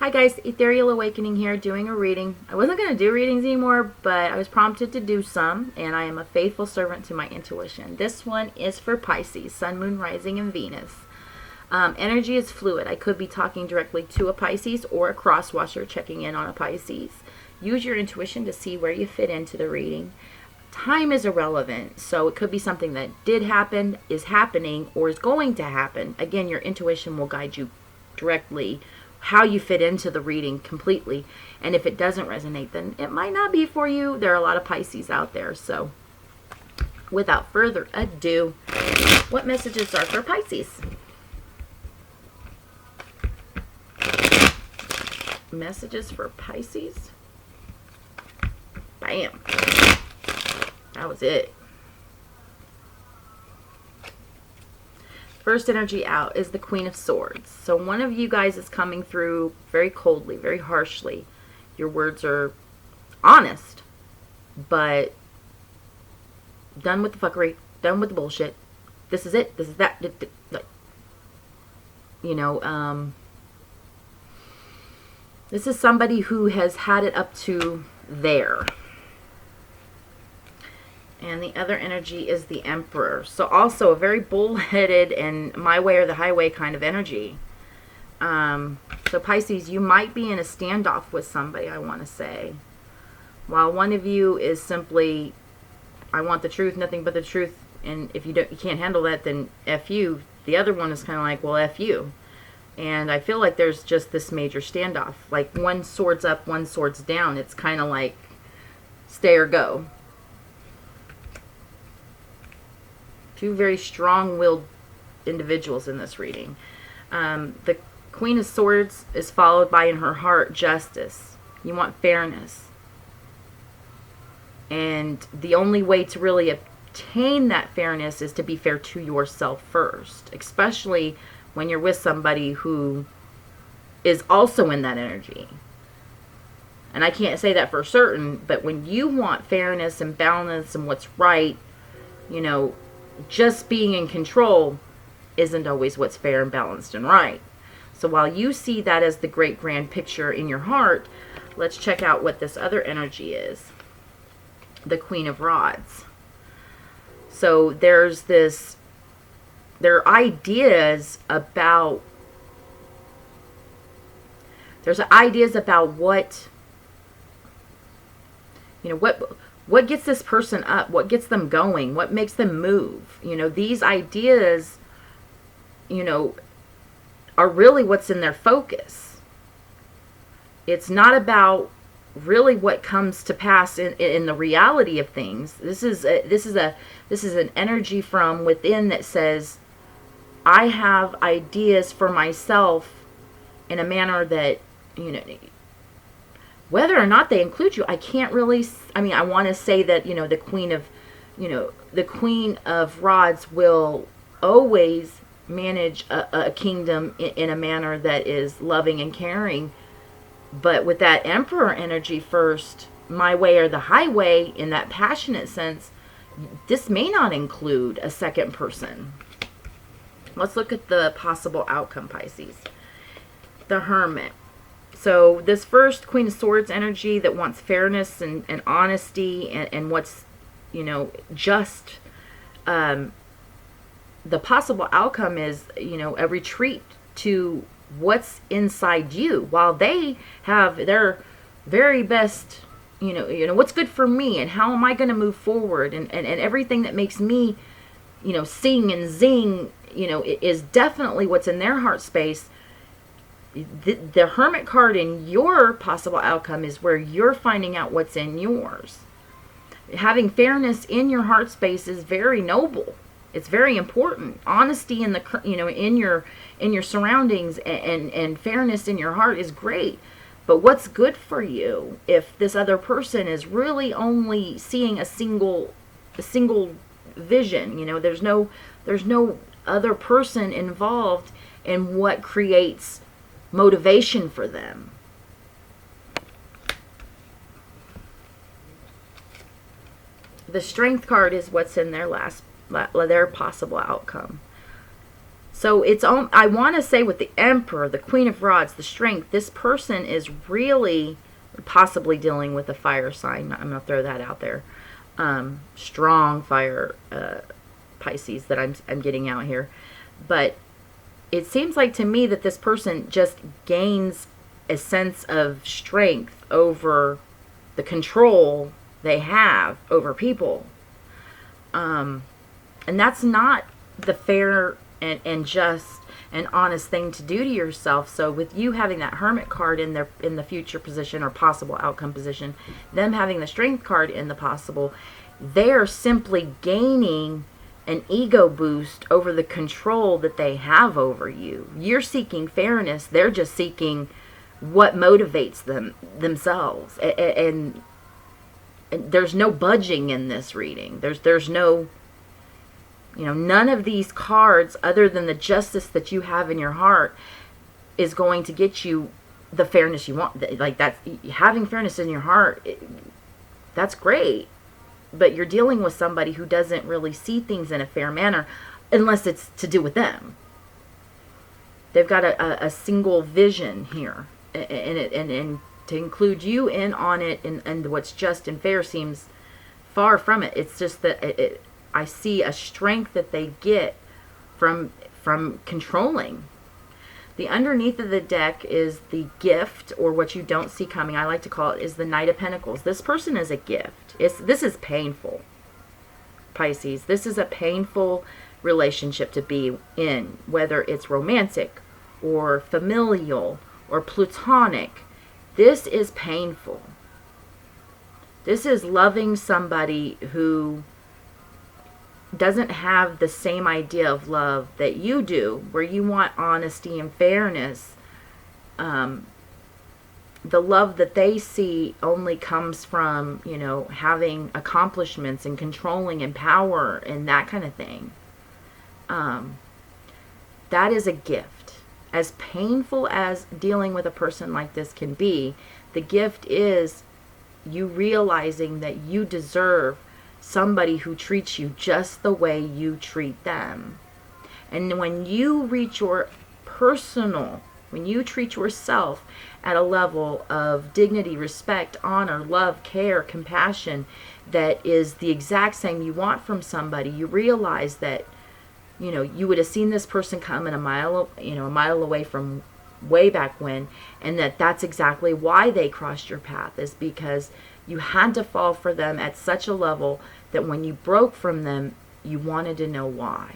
Hi guys, Ethereal Awakening here doing a reading. I wasn't going to do readings anymore, but I was prompted to do some, and I am a faithful servant to my intuition. This one is for Pisces, Sun, Moon, Rising, and Venus. Energy is fluid. I could be talking directly to a Pisces or a cross-watcher checking in on a Pisces. Use your intuition to see where you fit into the reading. Time is irrelevant, so it could be something that did happen, is happening, or is going to happen. Again, your intuition will guide you directly how you fit into the reading completely. And if it doesn't resonate, then it might not be for you. There are a lot of Pisces out there. So without further ado, what messages are for Pisces? Messages for Pisces. Bam. That was it. First energy out is the Queen of Swords. So one of you guys is coming through very coldly, very harshly. Your words are honest, but done with the fuckery, done with the bullshit. This is it. This is that. You know, this is somebody who has had it up to there. And the other energy is the Emperor. So also a very bullheaded and my way or the highway kind of energy. So Pisces, you might be in a standoff with somebody, I want to say. While one of you is simply, I want the truth, nothing but the truth. And if you can't handle that, then F you. The other one is kind of like, well, F you. And I feel like there's just this major standoff. Like one sword's up, one sword's down. It's kind of like stay or go. Two very strong-willed individuals in this reading. The Queen of Swords is followed by, in her heart, justice. You want fairness. And the only way to really obtain that fairness is to be fair to yourself first. Especially when you're with somebody who is also in that energy. And I can't say that for certain, but when you want fairness and balance and what's right, you know, just being in control isn't always what's fair and balanced and right. So while you see that as the great grand picture in your heart, let's check out what this other energy is. The Queen of Rods. So there are ideas about what, you know, what gets this person up? What gets them going? What makes them move? You know, these ideas, you know, are really what's in their focus. It's not about really what comes to pass in the reality of things. This is an energy from within that says, I have ideas for myself in a manner that, you know, whether or not they include you, I can't really, I mean, I want to say that, you know, the Queen of Rods will always manage a kingdom in a manner that is loving and caring. But with that Emperor energy first, my way or the highway, in that passionate sense, this may not include a second person. Let's look at the possible outcome, Pisces. The Hermit. So this first Queen of Swords energy that wants fairness and honesty and what's, you know, just, the possible outcome is, you know, a retreat to what's inside you, while they have their very best, you know, what's good for me and how am I going to move forward and everything that makes me, you know, sing and zing, you know, is definitely what's in their heart space. The Hermit card in your possible outcome is where you're finding out what's in yours. Having fairness in your heart space is very noble. It's very important. Honesty in the, you know, in your surroundings and fairness in your heart is great. But what's good for you if this other person is really only seeing a single vision? You know, there's no other person involved in what creates motivation for them. The Strength card is what's in their possible outcome. So I want to say with the Emperor, the Queen of Rods, the Strength, this person is really possibly dealing with a fire sign. I'm going to throw that out there. Strong fire Pisces that I'm getting out here. But it seems like to me that this person just gains a sense of strength over the control they have over people. And that's not the fair and just and honest thing to do to yourself. So with you having that Hermit card in the future position or possible outcome position, them having the Strength card in the possible, they're simply gaining an ego boost over the control that they have over you. You're seeking fairness. They're just seeking what motivates themselves. And there's no budging in this reading. There's no, none of these cards other than the justice that you have in your heart is going to get you the fairness you want. Like, that's having fairness in your heart. That's great. But you're dealing with somebody who doesn't really see things in a fair manner unless it's to do with them. They've got a single vision here. And to include you in on it and what's just and fair seems far from it. It's just that I see a strength that they get from controlling. The underneath of the deck is the gift, or what you don't see coming. I like to call it is the Knight of Pentacles. This person is a gift. This is painful, Pisces. This is a painful relationship to be in, whether it's romantic or familial or platonic. This is painful. This is loving somebody who doesn't have the same idea of love that you do, where you want honesty and fairness. The love that they see only comes from, having accomplishments and controlling and power and that kind of thing. That is a gift. As painful as dealing with a person like this can be, the gift is you realizing that you deserve somebody who treats you just the way you treat them. And when you reach your personal, when you treat yourself at a level of dignity, respect, honor, love, care, compassion that is the exact same you want from somebody, you realize that, you would have seen this person coming a mile away from way back when, and that's exactly why they crossed your path, is because you had to fall for them at such a level that when you broke from them, you wanted to know why.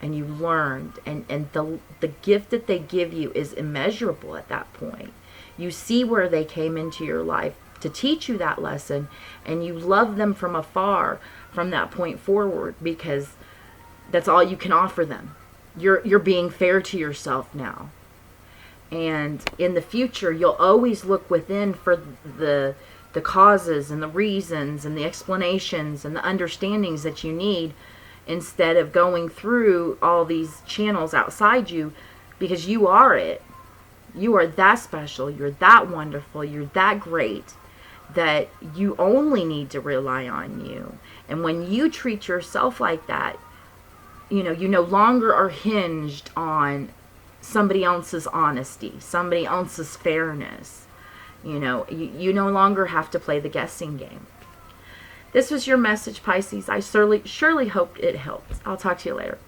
And you learned. And the gift that they give you is immeasurable at that point. You see where they came into your life to teach you that lesson, and you love them from afar from that point forward, because that's all you can offer them. You're being fair to yourself now. And in the future, you'll always look within for the causes and the reasons and the explanations and the understandings that you need, instead of going through all these channels outside you, because you are it. You are that special. You're that wonderful. You're that great that you only need to rely on you. And when you treat yourself like that, you no longer are hinged on somebody else's honesty, somebody else's fairness. You no longer have to play the guessing game. This was your message, Pisces. I surely hope it helps. I'll talk to you later.